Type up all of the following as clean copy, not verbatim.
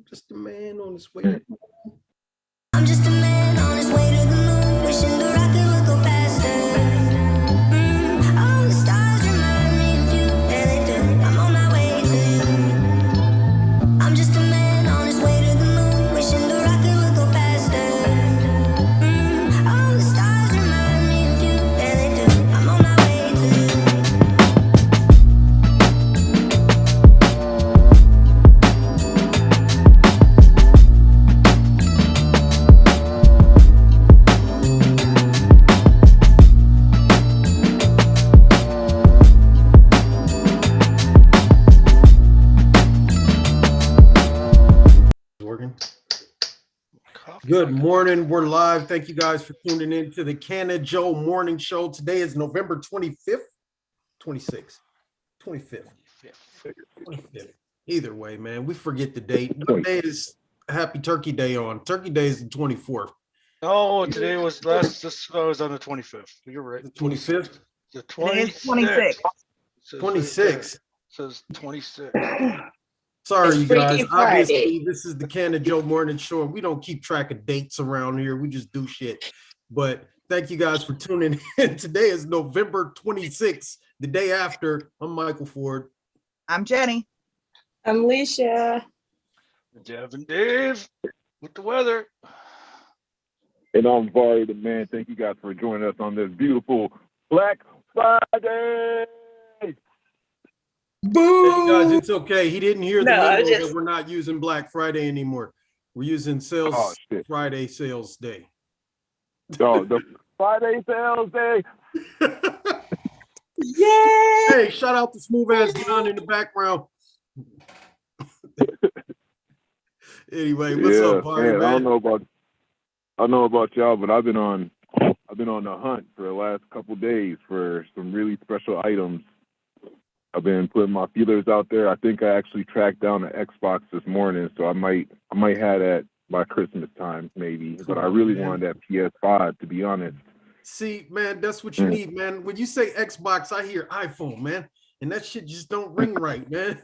Just a man on his way. I'm just a man on his way to the moon, wishing the rocket would go faster. All the stars remind me of you, yeah they do. I'm on my way to you. I'm just a man on his way to the moon, wishing the rocket would go faster. All the stars remind me of you, yeah they do. I'm on my way to you. Working. Good morning. We're live. Thank you guys for tuning in to the Canna-Joe morning show. Today is November 25th, 26th, 25th. Either way, man, we forget the date. What day is Happy Turkey Day on? Turkey Day is the 24th. Oh, today was this was on the 25th. You're right. The 25th? The Today is 26th. 26. Says 26. Sorry, It's you guys. Freaky Friday. Obviously, this is the Canna-Joe morning show. We don't keep track of dates around here. We just do shit. But thank you guys for tuning in. Today is November 26th, the day after. I'm Michael Ford. I'm Jenny. I'm Leisha. Devin Dave with the weather. And I'm Vari the man. Thank you guys for joining us on this beautiful Black Friday. Hey guys, it's okay. He didn't hear the No, memo just- that we're not using Black Friday anymore. We're using Sales Oh, shit. Friday Sales Day. Yo, the Friday sales day. Yay! Hey, shout out to Smooth Ass John in the background. Anyway, what's up, Barry, man, man? I don't know about y'all, but I've been on the hunt for the last couple days for some really special items. I've been putting my feelers out there. I think I actually tracked down an Xbox this morning, so I might have that by Christmas time, maybe. But I really wanted that PS5, to be honest. See, man, that's what you need, man. When you say Xbox, I hear iPhone, man. And that shit just don't ring right, man.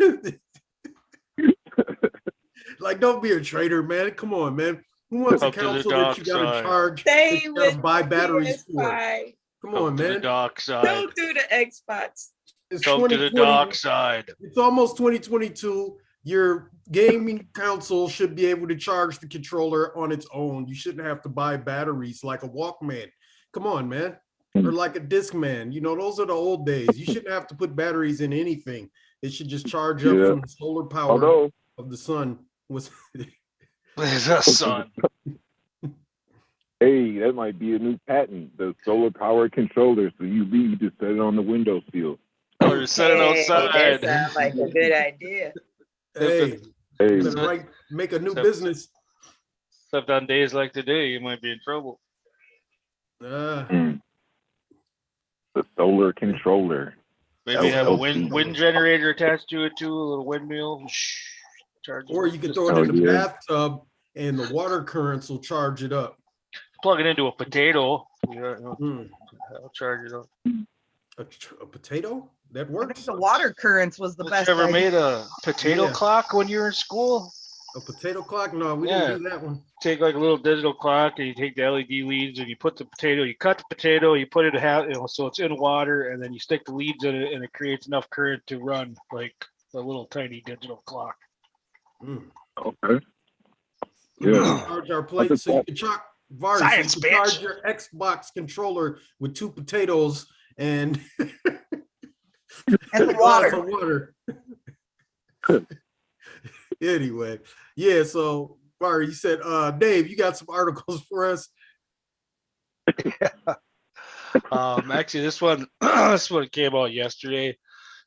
Like, don't be a traitor, man. Come on, man. Who wants a Up to the console that dark you gotta side. charge, Stay that you gotta with buy batteries for? PS5. Come on, To the man. dark side. Don't do the Xbox. It's Come to the 2020. dark side. It's almost 2022. Your gaming console should be able to charge the controller on its own. You shouldn't have to buy batteries like a Walkman. Come on, man. Or like a Discman. You know, those are the old days. You shouldn't have to put batteries in anything. It should just charge up from the solar power Although, of the sun. There's a sun. hey, that might be a new patent, the solar power controller. So you just set it on the windowsill. Or you set it Hey, outside. that sounds like a good idea. Hey, Hey, you better make a new business. Except on days like today, you might be in trouble. the solar controller. Maybe have a LLC. wind generator attached to it too, a little windmill. Charge it Or up. you could Just throw it in the yeah. bathtub and the water currents will charge it up. plug it into a potato. Yeah, Hmm. I'll charge it up. A potato? That I think works? the water currents was the You best. ever idea. made a potato Yeah. clock when you were in school? A potato clock? No, we Yeah. didn't do that one. Take like a little digital clock and you take the LED leads and you put the potato, you cut the potato, you put it so it's in water, and then you stick the leads in it and it creates enough current to run like a little tiny digital clock. Mm. Okay. We Yeah. can charge our plates so you can charge Science, you can charge bitch. your Xbox controller with 2 potatoes and And the a glass water. of water. Anyway, yeah, so Barry, you said Dave, you got some articles for us. Actually, this one came out yesterday.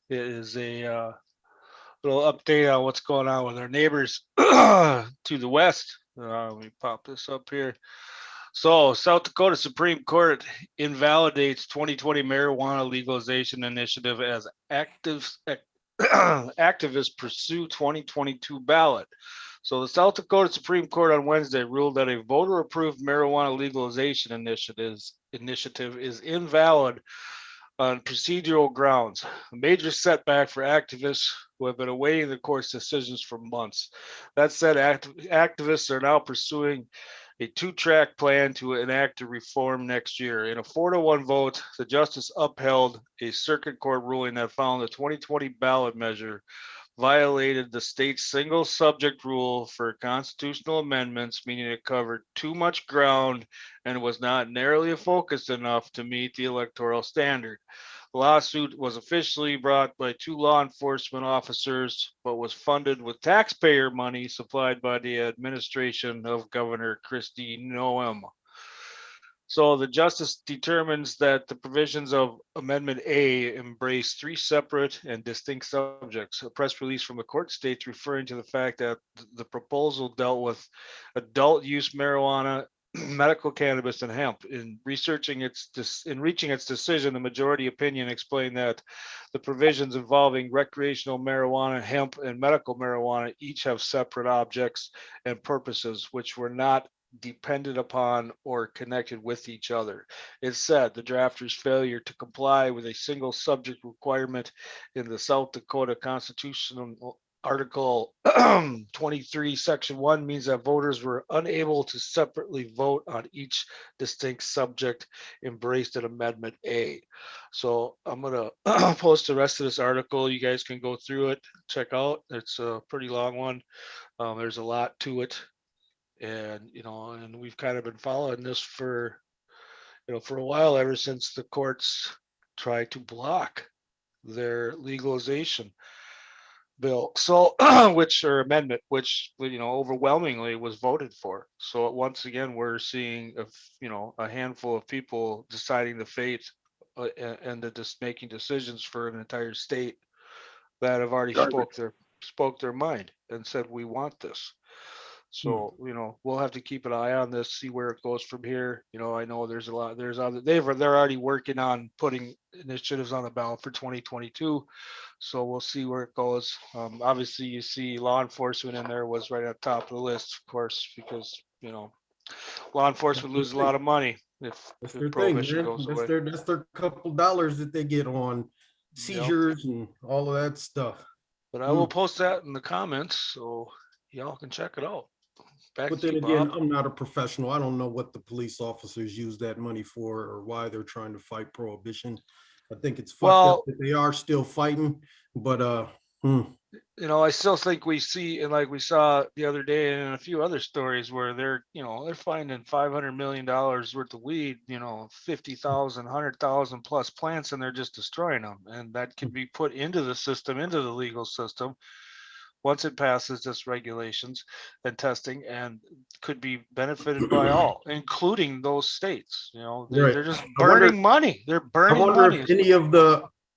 It is a little update on what's going on with our neighbors to the west. Let me pop this up here. So, South Dakota Supreme Court invalidates 2020 marijuana legalization initiative as activists pursue 2022 ballot. So the South Dakota Supreme Court on Wednesday ruled that a voter-approved marijuana legalization initiative is invalid on procedural grounds. A major setback for activists who have been awaiting the court's decisions for months. That said, activists are now pursuing a two-track plan to enact a reform next year. In a 4-1 vote, the justice upheld a circuit court ruling that found the 2020 ballot measure violated the state's single subject rule for constitutional amendments, meaning it covered too much ground and was not narrowly focused enough to meet the electoral standard. The lawsuit was officially brought by 2 law enforcement officers, but was funded with taxpayer money supplied by the administration of Governor Kristi Noem. So the justice determines that the provisions of Amendment A embrace 3 separate and distinct subjects. A press release from the court states referring to the fact that the proposal dealt with adult use marijuana, medical cannabis, and hemp. In reaching its decision, the majority opinion explained that the provisions involving recreational marijuana, hemp, and medical marijuana each have separate objects and purposes, which were not depended upon or connected with each other. It said the drafter's failure to comply with a single subject requirement in the South Dakota Constitutional Article 23, Section 1 means that voters were unable to separately vote on each distinct subject embraced in Amendment A. So I'm going to post the rest of this article. You guys can go through it, check out. It's a pretty long one. There's a lot to it. And, and we've kind of been following this for a while, ever since the courts tried to block their legalization bill. So, which overwhelmingly was voted for. So once again, we're seeing a handful of people deciding the fate and just making decisions for an entire state that have already spoke their mind and said, we want this. So, we'll have to keep an eye on this, see where it goes from here. I know they're already working on putting initiatives on the ballot for 2022. So we'll see where it goes. Obviously you see law enforcement in there was right at the top of the list, of course, because, law enforcement loses a lot of money if prohibition goes away. That's their couple dollars that they get on seizures and all of that stuff. But I will post that in the comments so y'all can check it out. But then again, I'm not a professional. I don't know what the police officers use that money for or why they're trying to fight prohibition. I think it's fucked up that they are still fighting, but I still think we see, and like we saw the other day in a few other stories where they're finding $500 million worth of weed, 50,000, 100,000 plus plants, and they're just destroying them. And that can be put into the system, into the legal system, once it passes this regulations and testing, and could be benefited by all, including those states. They're just burning money. They're burning money.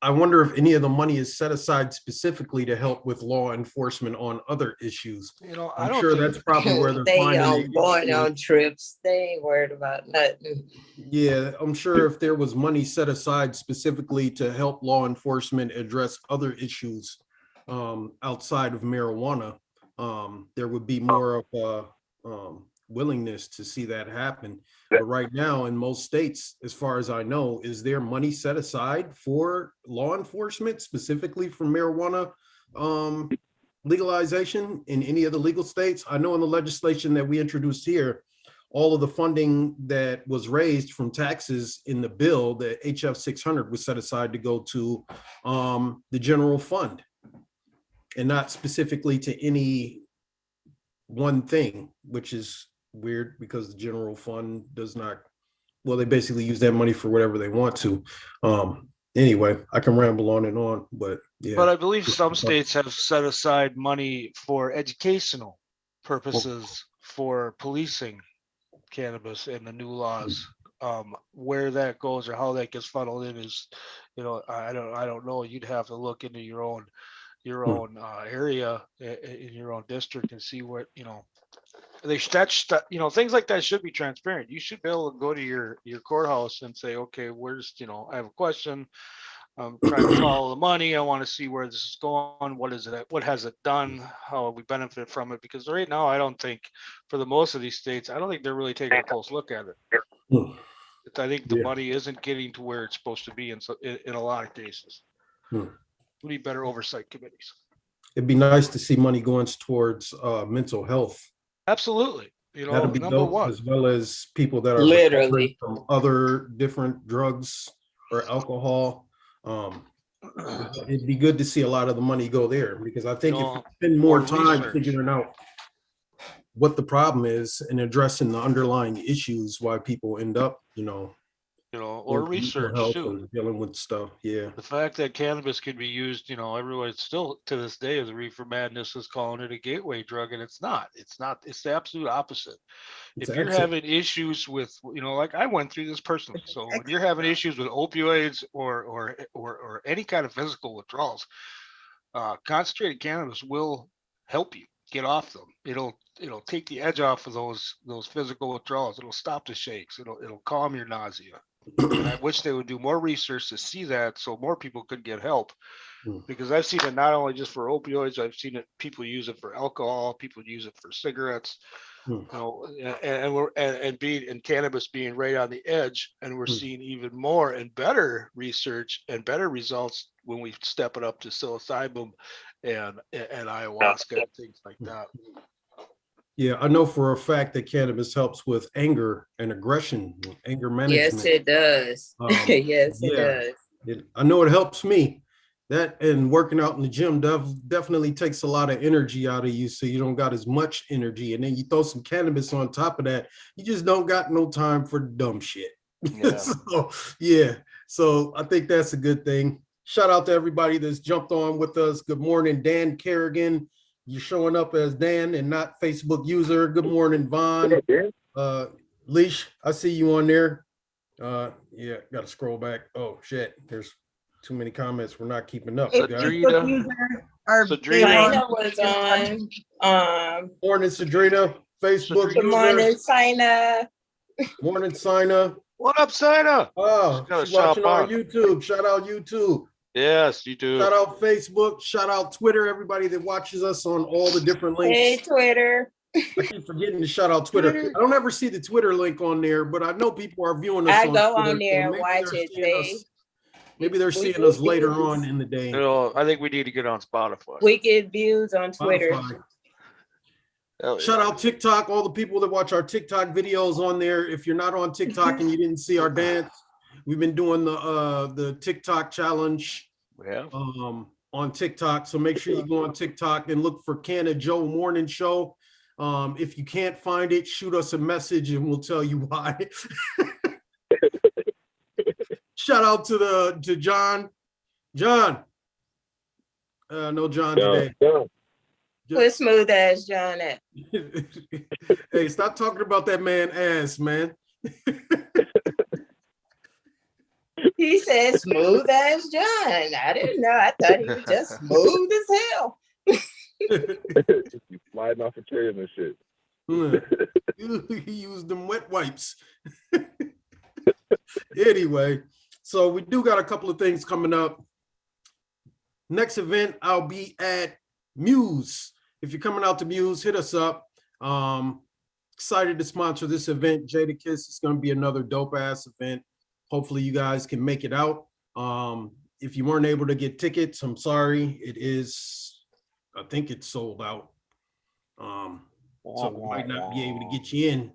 I wonder if any of the money is set aside specifically to help with law enforcement on other issues. I'm sure that's probably where they're finding going on trips. They ain't worried about nothing. Yeah, I'm sure if there was money set aside specifically to help law enforcement address other issues outside of marijuana, there would be more of a willingness to see that happen. But right now in most states, as far as I know, is there money set aside for law enforcement specifically for marijuana legalization in any of the legal states? I know in the legislation that we introduced here, all of the funding that was raised from taxes in the bill, the HF 600, was set aside to go to the general fund, and not specifically to any one thing, which is weird because the general fund does not, well, they basically use that money for whatever they want to. Anyway, I can ramble on and on, but yeah. But I believe some states have set aside money for educational purposes for policing cannabis and the new laws. Where that goes or how that gets funneled in is, I don't know. You'd have to look into your own area in your own district and see what things like that should be transparent. You should be able to go to your courthouse and say, okay, I have a question, I'm trying to follow the money, I want to see where this is going, what is it, what has it done, how have we benefited from it? Because right now, I don't think for the most of these states, I don't think they're really taking a close look at it. I think the money isn't getting to where it's supposed to be in a lot of cases. We need better oversight committees. it'd be nice to see money going towards mental health. Absolutely. You know, That'd be number dope, one. as well as people that are Literally. recovering from other different drugs or alcohol. It'd be good to see a lot of the money go there, because I think if you spend more time research. figuring out what the problem is and addressing the underlying issues why people end up, Or with mental research health too. or dealing with stuff. Yeah. The fact that cannabis can be used, everyone still to this day, the reefer madness is calling it a gateway drug, and it's not. It's not. It's the absolute opposite. It's If you're exit. having issues with, like I went through this personally. So when you're having issues with opioids or any kind of physical withdrawals, concentrated cannabis will help you get off them. It'll take the edge off of those physical withdrawals. It'll stop the shakes. It'll calm your nausea. And I wish they would do more research to see that, so more people could get help. Because I've seen it not only just for opioids, I've seen it. People use it for alcohol. People use it for cigarettes. And cannabis being right on the edge, and we're seeing even more and better research and better results when we step it up to psilocybin and ayahuasca and things like that. Yeah, I know for a fact that cannabis helps with anger and aggression, anger management. Yes, it does. Yes, it does. I know it helps me. That and working out in the gym definitely takes a lot of energy out of you, so you don't got as much energy. And then you throw some cannabis on top of that, you just don't got no time for dumb shit. Yeah. So I think that's a good thing. Shout out to everybody that's jumped on with us. Good morning, Dan Kerrigan. You're showing up as Dan and not Facebook user. Good morning, Vaughn. Leash, I see you on there. Yeah, got to scroll back. Oh shit, there's too many comments. We're not keeping up. Sadrina was on. Morning, Sadrina. Facebook. Good morning, Sina. Morning, Sina. What up, Sina? Oh, she's watching on YouTube. Shout out YouTube. Yes, you do. Shout out Facebook. Shout out Twitter. Everybody that watches us on all the different links. Hey, Twitter. I keep forgetting to shout out Twitter. I don't ever see the Twitter link on there, but I know people are viewing us. I on go Twitter, on there and so watch it. Maybe they're seeing us later on in the day. I think we need to get on Spotify. We get views on Twitter. Shout out TikTok, all the people that watch our TikTok videos on there. If you're not on TikTok and you didn't see our dance, we've been doing the TikTok challenge on TikTok. So make sure you go on TikTok and look for Canna-Joe Morning Show. If you can't find it, shoot us a message and we'll tell you why. Shout out to John. John. No John today. Put smooth ass John at. Hey, stop talking about that man ass, man. He said smooth as John. I didn't know. I thought he was just smooth as hell. You sliding off the chairs and shit. He used them wet wipes. Anyway, so we do got a couple of things coming up. Next event, I'll be at Muse. If you're coming out to Muse, hit us up. Excited to sponsor this event. Jadakiss, it's going to be another dope ass event. Hopefully you guys can make it out. If you weren't able to get tickets, I'm sorry. I think it's sold out. So we might not be able to get you in.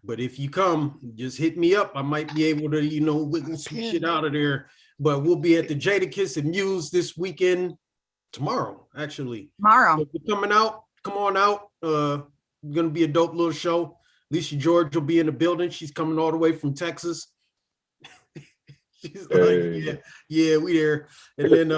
But if you come, just hit me up. I might be able to, wiggle some shit out of there. But we'll be at the Jadakiss and Muse this weekend. Tomorrow, actually. Tomorrow. So if you're coming out, come on out. Gonna be a dope little show. Lisa George will be in the building. She's coming all the way from Texas. She's like, yeah, we there. And then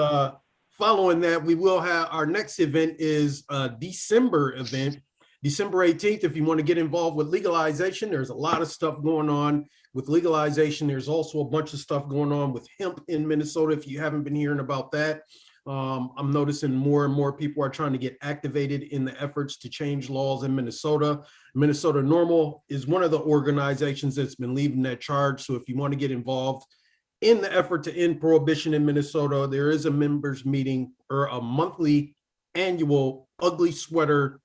following that, we will have our next event is a December event, December 18th. If you want to get involved with legalization, there's a lot of stuff going on with legalization. There's also a bunch of stuff going on with hemp in Minnesota. If you haven't been hearing about that, I'm noticing more and more people are trying to get activated in the efforts to change laws in Minnesota. Minnesota Normal is one of the organizations that's been leading that charge. So if you want to get involved in the effort to end prohibition in Minnesota, there is a members meeting or a monthly annual ugly sweater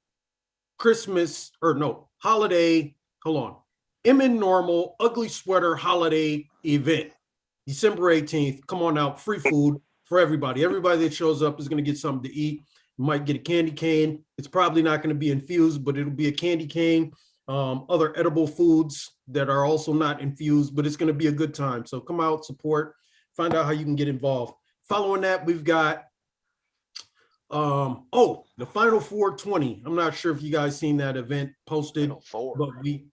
holiday. Hold on. MN Normal ugly sweater holiday event, December 18th. Come on out, free food for everybody. Everybody that shows up is going to get something to eat. You might get a candy cane. It's probably not going to be infused, but it'll be a candy cane. Other edible foods that are also not infused, but it's going to be a good time. So come out, support, find out how you can get involved. Following that, we've got the Final 420. I'm not sure if you guys seen that event posted, Final Four. but the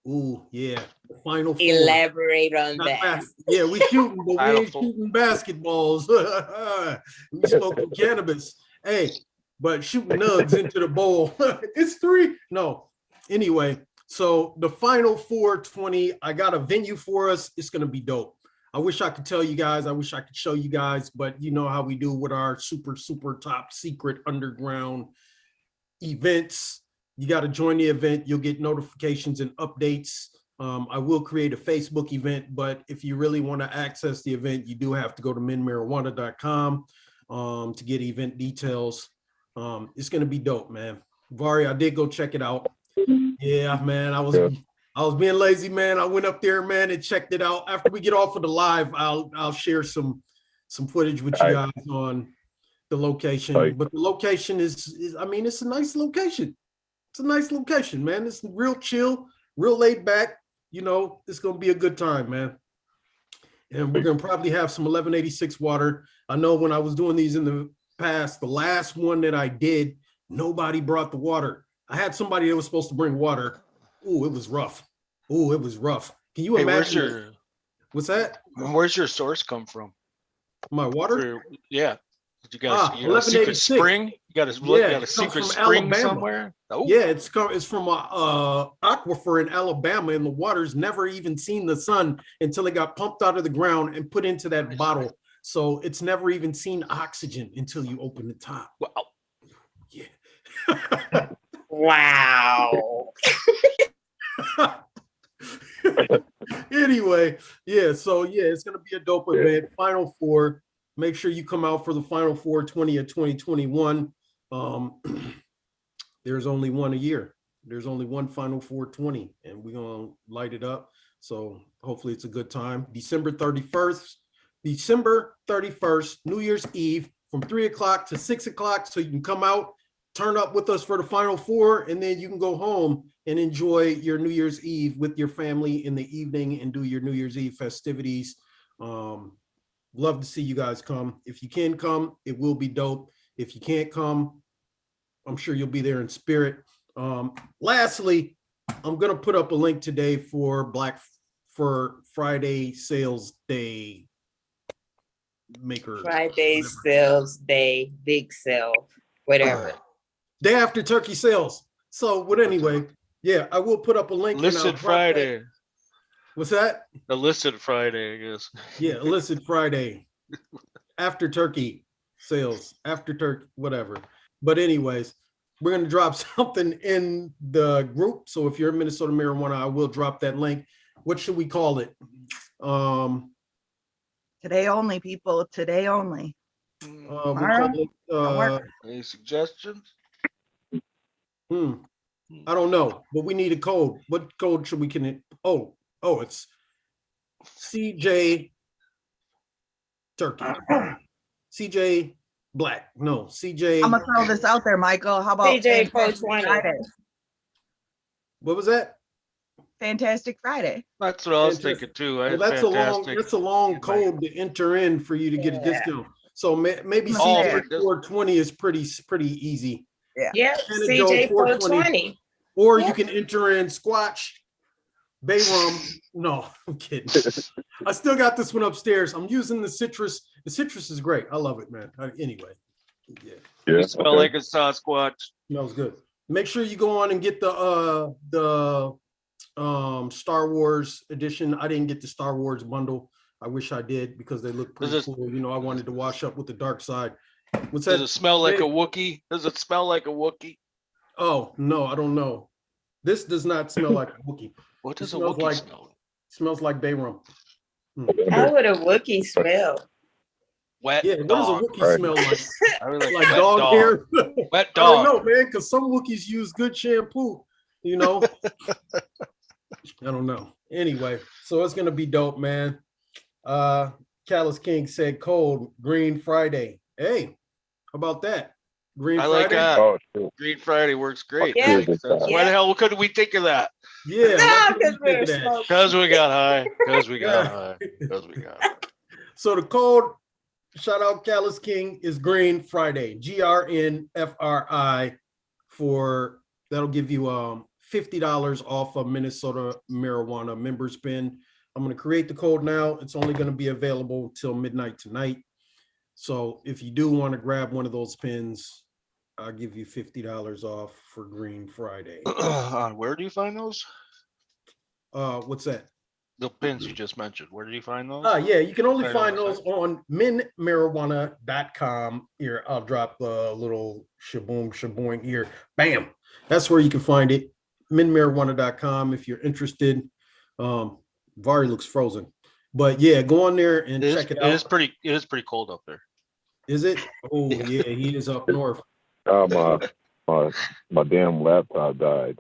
Final Four. Elaborate on Not that. yeah, we shooting, but we Final ain't Four. shooting basketballs. We smoking cannabis. Hey, but shooting nugs into the bowl. It's 3. No. Anyway, so the Final 420, I got a venue for us. It's gonna be dope. I wish I could tell you guys, I wish I could show you guys, but you know how we do with our super, super top secret underground events. You got to join the event. You'll get notifications and updates. I will create a Facebook event, but if you really want to access the event, you do have to go to menmarijuana.com to get event details. It's going to be dope, man. Vari, I did go check it out. Yeah, man, I was being lazy, man. I went up there, man, and checked it out. After we get off of the live, I'll share some footage with you guys on the location. But the location is I mean, it's a nice location. It's a nice location, man. It's real chill, real laid back. You know, it's gonna be a good time, man. And we're gonna probably have some 1186 water. I know when I was doing these in the past, the last one that I did, nobody brought the water. I had somebody that was supposed to bring water. Oh, it was rough. Oh, it was rough. Can you imagine? What's that? Where's your source come from? My water? Yeah. You got a secret 1186. spring? You got a secret spring Alabama. somewhere? Oh. Yeah, it's from a aquifer in Alabama, and the water's never even seen the sun until it got pumped out of the ground and put into that bottle. So it's never even seen oxygen until you open the top. Wow. Yeah. Wow. Anyway, so it's gonna be a dope event. Final 4. Make sure you come out for the Final 420 of 2021. There's only one a year. There's only one Final 420, and we're gonna light it up. So hopefully it's a good time. December 31st, New Year's Eve, from 3 o'clock to 6 o'clock. So you can come out, turn up with us for the Final 4, and then you can go home and enjoy your New Year's Eve with your family in the evening and do your New Year's Eve festivities. Love to see you guys come. If you can come, it will be dope. If you can't come, I'm sure you'll be there in spirit. Lastly, I'm gonna put up a link today for Friday Sales Day maker. Friday sales day, big sale, whatever. Day after turkey sales. So, but anyway, yeah, I will put up a link. Illicit Friday. What's that? Illicit Friday, I guess. Yeah, illicit Friday. After turkey sales, after turkey, whatever. But anyways, we're gonna drop something in the group. So if you're in Minnesota Marijuana, I will drop that link. What should we call it? Today only, people. Today only. We'll call it, Any suggestions? I don't know, but we need a code. What code should we can? Oh, it's CJ Turkey. CJ Black. No, CJ. I'm gonna throw this out there, Michael. How about CJ Fantastic 420. Friday? What was that? Fantastic Friday. That's what I was Fantastic. thinking too. Well, that's a long code to enter in for you to get a discount. So maybe Oh, CJ 420 is pretty easy. Yeah, Canna-Joe CJ 420. 420. Or Yeah. you can enter in Squatch, Bay Rum. No, I'm kidding. I still got this one upstairs. I'm using the citrus. The citrus is great. I love it, man. Anyway, yeah, You smell like a Sasquatch. smells good. Make sure you go on and get the Star Wars edition. I didn't get the Star Wars bundle. I wish I did because they look pretty cool. You know, I wanted to wash up with the dark side. What's that? Does it smell like a Wookiee? Does it smell like a Wookiee? Oh no, I don't know. This does not smell like a Wookiee. What does a smells Wookiee like- smell? Smells like bay rum. How would a Wookiee smell? Wet Yeah, what dog. does a Wookiee Right. smell like? I really Like wet dog hair? Wet I don't dog. know, man, because some Wookiees use good shampoo, you know? I don't know. Anyway, so it's gonna be dope, man. Callus King said cold, green Friday. Hey, how about that? Green I like Friday? that. Oh shit. Green Friday works great. Yeah. Makes sense. Why Yeah. the hell couldn't we think of that? Yeah, No, why couldn't because we we're think of that? smoking. Because we got high. Because we got Yeah. high. Because we got high. So the code, shout out Callus King, is Green Friday. GRNFRI for that'll give you $50 off a Minnesota marijuana members pin. I'm going to create the code now. It's only going to be available till midnight tonight. So if you do want to grab one of those pins, I'll give you $50 off for Green Friday. Where do you find those? What's that? The pins you just mentioned. Where do you find those? Yeah, you can only Right on find the those site. on minmarijuana.com. Here, I'll drop a little shaboing here. Bam. That's where you can find it. Minmarijuana.com if you're interested. Vari looks frozen. But yeah, go on there and check it out. It is pretty cold up there. Is it? Oh, Yeah. yeah, he is up north. My damn laptop died.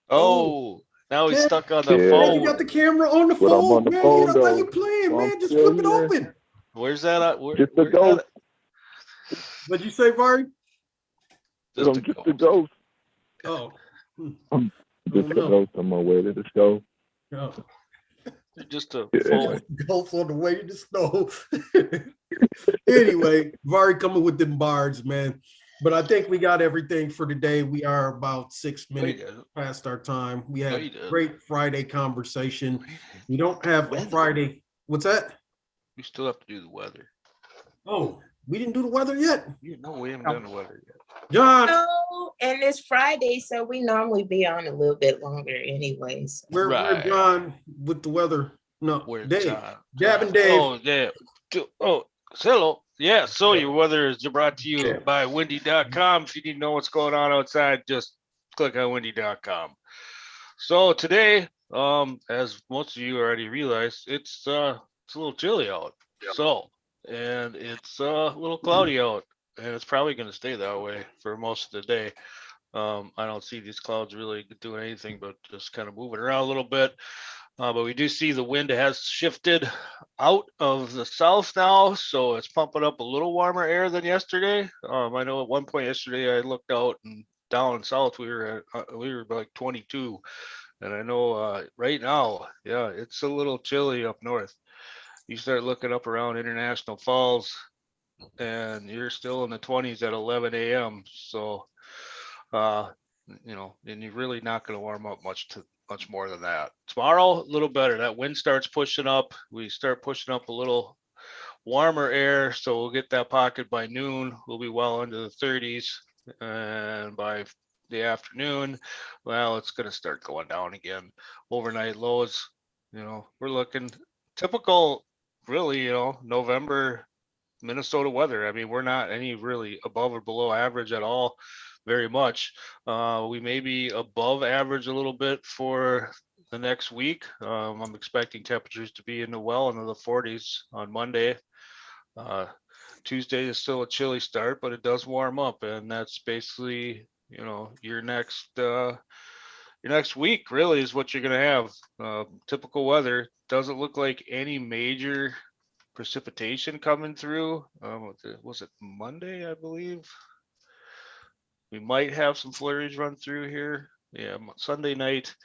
Oh, now he's Yeah. stuck on the Yeah. Man, you phone. got the camera on the But I'm phone. on the Man, phone, you know why though. you playing, I'm man? Just still flip it here. open. Where's that at? Just a where's ghost. that? What'd you say, Vari? Just a I'm just a ghost. ghost. Oh. Just a no. ghost on my way to the show. No. Just a Yeah. phone. Ghost on the way to the snow. Anyway, Vari coming with them bars, man. But I think we got everything for today. We are about 6 minutes past our time. We had you did. great Friday conversation. We don't have a Weather. Friday. What's that? We still have to do the weather. Oh, we didn't do the weather yet. No, we haven't done the weather yet. John, No, and it's Friday, so we normally be on a little bit longer anyways. where Right. John with the weather? No, Where's Dave. John? Gavin Dave. Oh, yeah. Oh, hello. Yeah, so your weather is brought to you by windy.com. If you need to know what's going on outside, just click on windy.com. So today, as most of you already realized, it's a little chilly out. So, and it's a little cloudy out, and it's probably going to stay that way for most of the day. I don't see these clouds really doing anything but just kind of moving around a little bit. But we do see the wind has shifted out of the south now, so it's pumping up a little warmer air than yesterday. I know at one point yesterday I looked out and down south we were like 22, and I know right now, yeah, it's a little chilly up north. You start looking up around International Falls, and you're still in the 20s at 11 a.m. So, and you're really not going to warm up much more than that. Tomorrow, a little better. That wind starts pushing up. We start pushing up a little warmer air, so we'll get that pocket by noon. We'll be well into the 30s, and by the afternoon, well, it's going to start going down again. Overnight lows, we're looking typical, really, November Minnesota weather. I mean, we're not any really above or below average at all, very much. We may be above average a little bit for the next week. I'm expecting temperatures to be into the 40s on Monday. Tuesday is still a chilly start, but it does warm up, and that's basically, your next week really is what you're going to have. Typical weather. Doesn't look like any major precipitation coming through. Was it Monday, I believe? We might have some flurries run through here. Yeah, Sunday night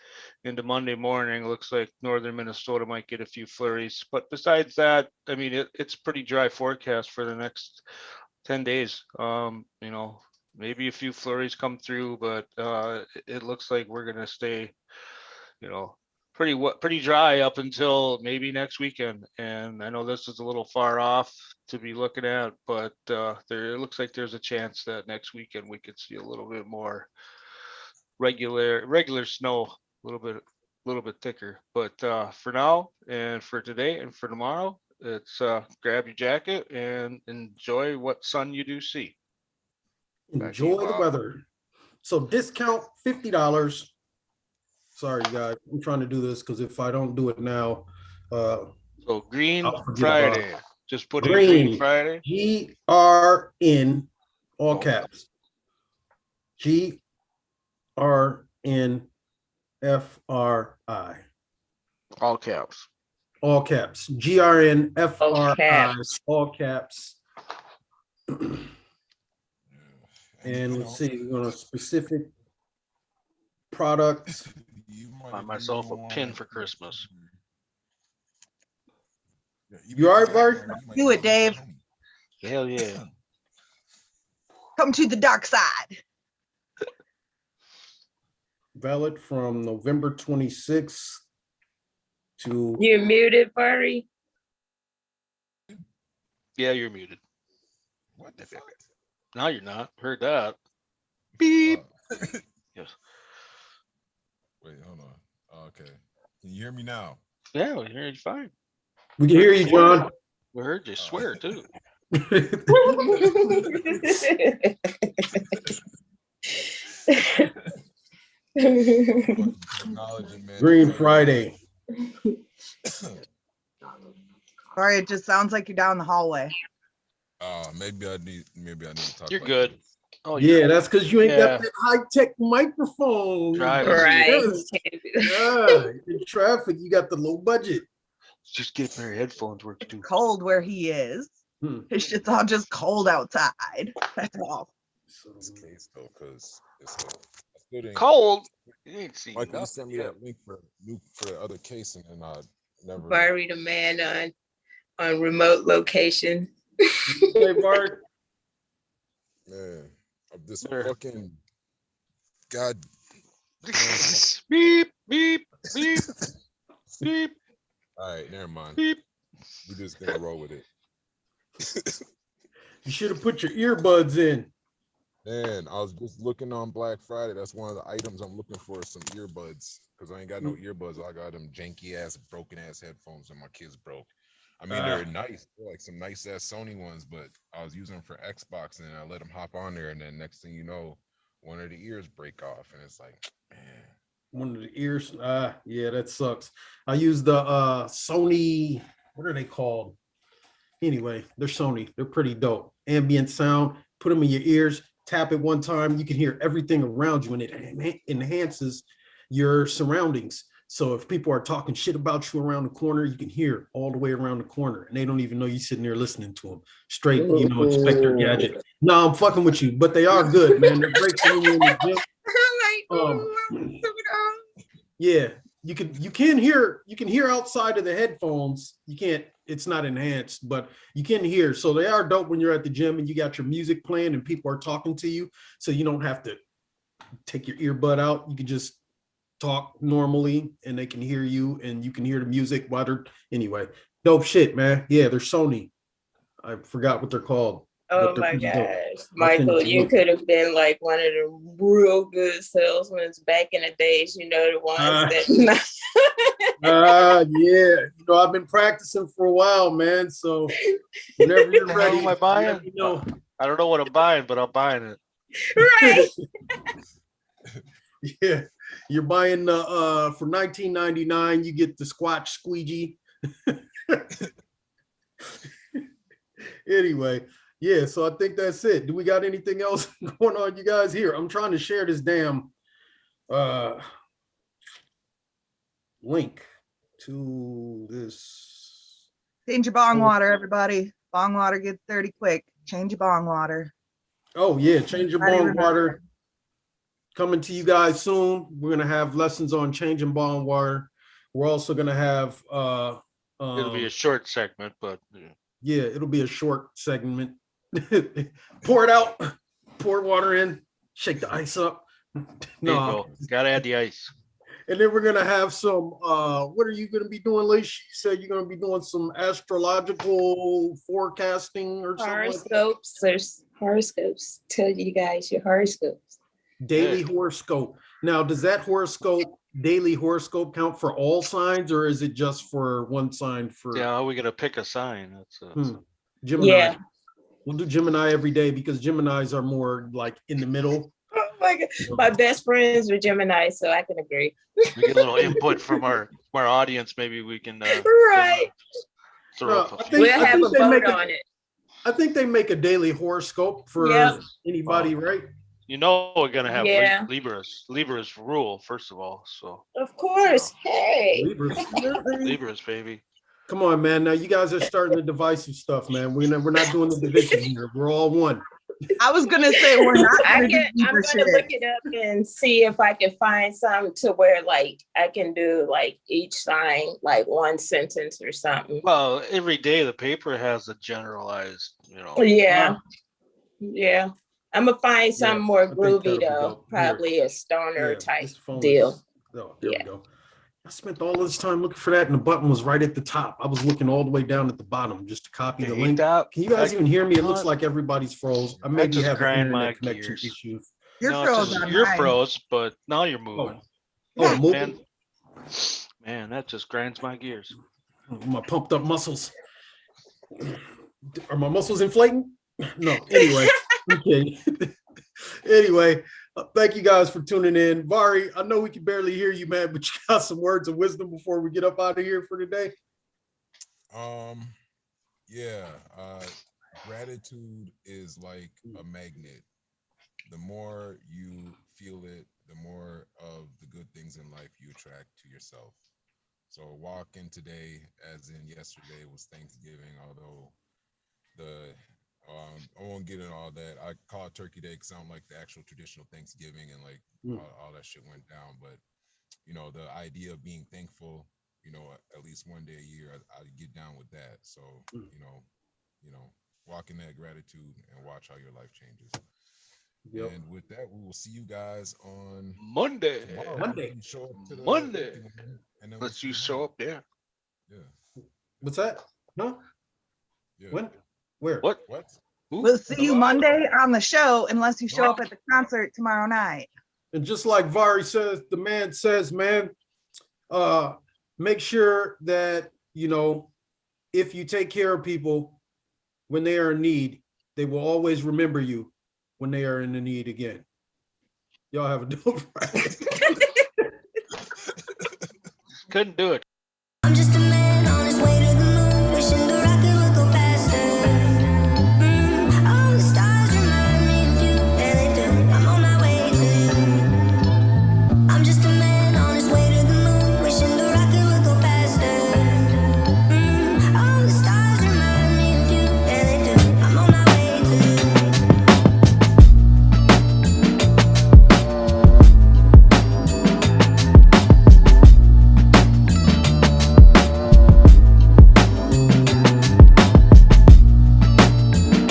into Monday morning, looks like northern Minnesota might get a few flurries. But besides that, I mean, it's pretty dry forecast for the next 10 days. Maybe a few flurries come through, but it looks like we're going to stay, pretty dry up until maybe next weekend. And I know this is a little far off to be looking at, but it looks like there's a chance that next weekend we could see a little bit more regular snow, a little bit thicker. But for now and for today and for tomorrow, it's grab your jacket and enjoy what sun you do see. Enjoy the weather. So discount $50. Sorry, guys. I'm trying to do this because if I don't do it now, so Green I'll forget Friday. about it. Just put in Green Friday. GRN, all caps. GRNFRI. All caps. All caps. GRNFRI. caps. All caps. And let's see, we're gonna specific products. Buy myself a pin for Christmas. You all right, Bart? Do it, Dave. Hell yeah. Come to the dark side. Valid from November 26th to You're muted, Barry. Yeah, you're muted. What the fuck? Now you're not. Heard that. Beep. Yes. Wait, hold on. Okay. Can you hear me now? Yeah, we hear you fine. we can hear you, John. We heard you swear too. Technology, man. Green Friday. Sorry, it just sounds like you're down the hallway. Maybe I need to talk. You're like good. this. Oh Yeah, that's because you ain't Yeah. got that high-tech microphone. Right. Right. Yeah, in traffic, you got the low budget. Just get a pair of headphones work too. Cold where he is. Hmm. His shit's all just cold outside. That's all. It's the case though, because it's I still didn't. Cold. You ain't seen Michael, you nothing sent me yet. that link for the other case, and then I never. Barry the man on remote location. Hey, Bart. Man, of this There. fucking god. Beep, beep, beep, beep, All right, never mind. beep. We're just gonna roll with it. You should have put your earbuds in. Man, I was just looking on Black Friday. That's one of the items I'm looking for, some earbuds, because I ain't got no earbuds. I got them janky ass, broken ass headphones that my kids broke. I mean, they're nice, they're like some nice ass Sony ones, but I was using them for Xbox, and I let them hop on there, and then next thing you know, one of the ears break off, and it's like, man. One of the ears. Yeah, that sucks. I use the Sony, what are they called? Anyway, they're Sony. They're pretty dope. Ambient sound, put them in your ears, tap it one time, you can hear everything around you, and it enhances your surroundings. So if people are talking shit about you around the corner, you can hear all the way around the corner, and they don't even know you sitting there listening to them. Straight, Inspector Gadget. No, I'm fucking with you, but they are good, man. They're great for when you're in the gym. Yeah, you can hear outside of the headphones. You can't, it's not enhanced, but you can hear. So they are dope when you're at the gym and you got your music playing and people are talking to you. So you don't have to take your earbud out. You can just talk normally and they can hear you and you can hear the music while they're, anyway, dope shit, man. Yeah, they're Sony. I forgot what they're called. Oh my gosh, Michael, you could have been like one of the real good salesmen back in the days, you know, the ones that. Yeah, I've been practicing for a while, man. So whenever you're ready, am I buying? let me know. I don't know what I'm buying, but I'm buying it. Right. Yeah, you're buying the for $19.99. You get the Squatch Squeegee. Anyway. Yeah, so I think that's it. Do we got anything else going on, you guys? Here, I'm trying to share this damn link to this. Change your bong water, everybody. Bong water gets dirty quick. Change your bong water. Oh yeah, change your bong water. Coming to you guys soon. We're gonna have lessons on changing bong water. We're also gonna have It'll be a short segment, but yeah, it'll be a short segment. Pour it out, pour water in, shake the ice up. no, gotta add the ice. And then we're gonna have some what are you gonna be doing, Lacey? You said you're gonna be doing some astrological forecasting or something. Horoscopes. There's horoscopes. Tell you guys your horoscopes. Daily horoscope. Now, does that daily horoscope count for all signs, or is it just for one sign? For Yeah, we gotta pick a sign. That's Gemini. Yeah. We'll do Gemini every day because Geminis are more like in the middle. Oh my God. My best friends were Gemini, so I can agree. We get a little input from our audience. Maybe we can Right. We'll have a vote on it. I think they make a daily horoscope for anybody, right? You know we're gonna have Yeah. Libra's rule first of all. So Of course. Hey. Libra's baby. Come on, man. Now you guys are starting the divisive stuff, man. We're not doing the division here. We're all one. I was gonna say we're not I'm gonna do gonna shit. look it up and see if I can find some to where like I can do like each sign like one sentence or something. Well, every day the paper has a generalized, Yeah. Yeah. I'm gonna find Yeah, something more I think groovy that'll be though. dope. Here. Probably a stoner Yeah, type this phone deal. is. Oh, there Yeah. we go. I spent all this time looking for that, and the button was right at the top. I was looking all the way down at the bottom just to copy the link. Can you guys even hear me? It looks like everybody's froze. I may be just having grind my internet connection gears. issues. You're No, froze just on you're mine. froze, but now you're moving. Oh, moving. Man, man, that just grinds my gears. My pumped up muscles. Are my muscles inflating? No. Anyway, okay. Anyway, thank you guys for tuning in. Vari, I know we can barely hear you, man, but you got some words of wisdom before we get up out of here for today. Yeah. Gratitude is like a magnet. The more you feel it, the more of the good things in life you attract to yourself. So walking today, as in yesterday, was Thanksgiving, although I won't get into all that. I call it Turkey Day because I don't like the actual traditional Thanksgiving and like all that shit went down. But the idea of being thankful, at least one day a year, I get down with that. So walk in that gratitude and watch how your life changes. Yep. And with that, we will see you guys on Monday. Tomorrow. Monday. Show up to the Monday. And then Let's you show up there. Yeah. What's that? No. Yeah. When? Where? What? We'll see you Monday on the show unless you show up at the concert tomorrow night. And just like Vari says, the man says, man, make sure that, if you take care of people when they are in need, they will always remember you when they are in the need again. Y'all have a dope Friday. Couldn't do it.